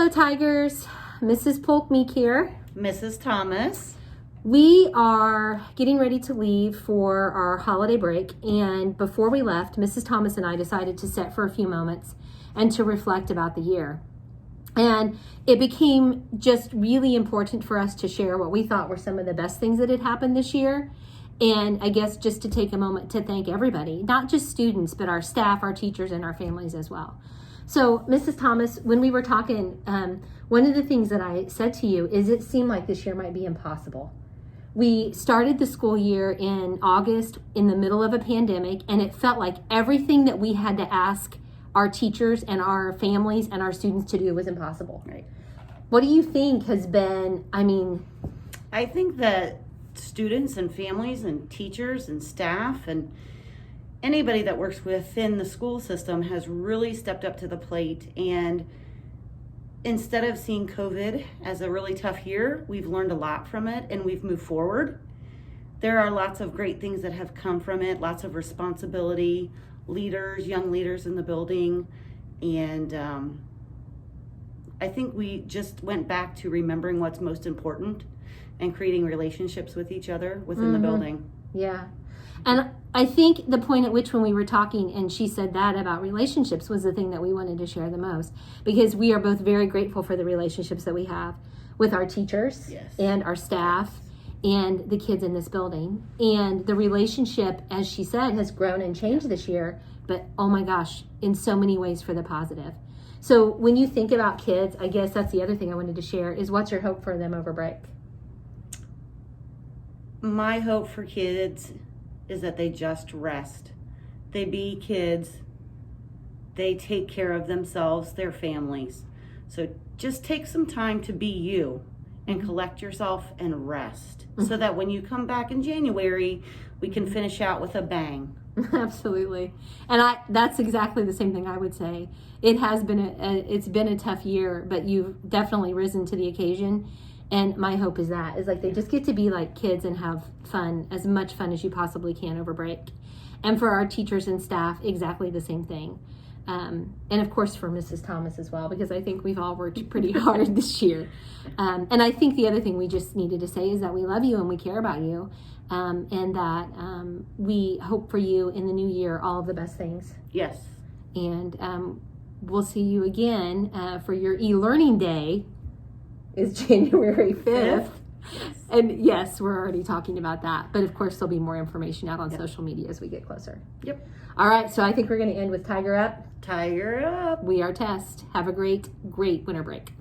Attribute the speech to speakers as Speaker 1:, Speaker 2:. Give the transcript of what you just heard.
Speaker 1: Hello, Tigers. Mrs. Polk-Meek here.
Speaker 2: Mrs. Thomas.
Speaker 1: We are getting ready to leave for our holiday break, and before we left, Mrs. Thomas and I decided to sit for a few moments and to reflect about the year. And it became just really important for us to share what we thought were some of the best things that had happened this year. And I guess just to take a moment to thank everybody, not just students, but our staff, our teachers, and our families as well. So, Mrs. Thomas, when we were talking, one of the things that I said to you is it seemed like this year might be impossible. We started the school year in August in the middle of a pandemic, and it felt like everything that we had to ask our teachers and our families and our students to do was impossible.
Speaker 2: Right.
Speaker 1: What do you think has been,
Speaker 2: I think that students and families and teachers and staff and anybody that works within the school system has really stepped up to the plate, and instead of seeing COVID as a really tough year, we've learned a lot from it and we've moved forward. There are lots of great things that have come from it, lots of responsibility, leaders, young leaders in the building, and I think we just went back to remembering what's most important and creating relationships with each other within the building.
Speaker 1: Yeah. And I think the point at which when we were talking and she said that about relationships was the thing that we wanted to share the most, because we are both very grateful for the relationships that we have with our teachers and our staff and the kids in this building. And the relationship, as she said, has grown and changed this year, but oh my gosh, in so many ways for the positive. So when you think about kids, I guess that's the other thing I wanted to share is what's your hope for them over break?
Speaker 2: My hope for kids is that they just rest. They be kids. They take care of themselves, their families. So just take some time to be you and collect yourself and rest so that when you come back in January, we can finish out with a bang.
Speaker 1: Absolutely. And that's exactly the same thing I would say. It has been it's been a tough year, but you've definitely risen to the occasion. And my hope is like they just get to be like kids and have fun, as much fun as you possibly can over break. And for our teachers and staff, exactly the same thing. And of course for Mrs. Thomas as well, because I think we've all worked pretty hard this year. And I think the other thing we just needed to say is that we love you and we care about you. And that we hope for you in the new year all of the best things.
Speaker 2: Yes.
Speaker 1: And we'll see you again for your e-learning day. Is January 5th.
Speaker 2: Yes.
Speaker 1: And yes, we're already talking about that. But of course, there'll be more information out on social media as we get closer.
Speaker 2: Yep.
Speaker 1: All right, so I think we're going to end with Tiger Up.
Speaker 2: Tiger up.
Speaker 1: We are Test. Have a great winter break.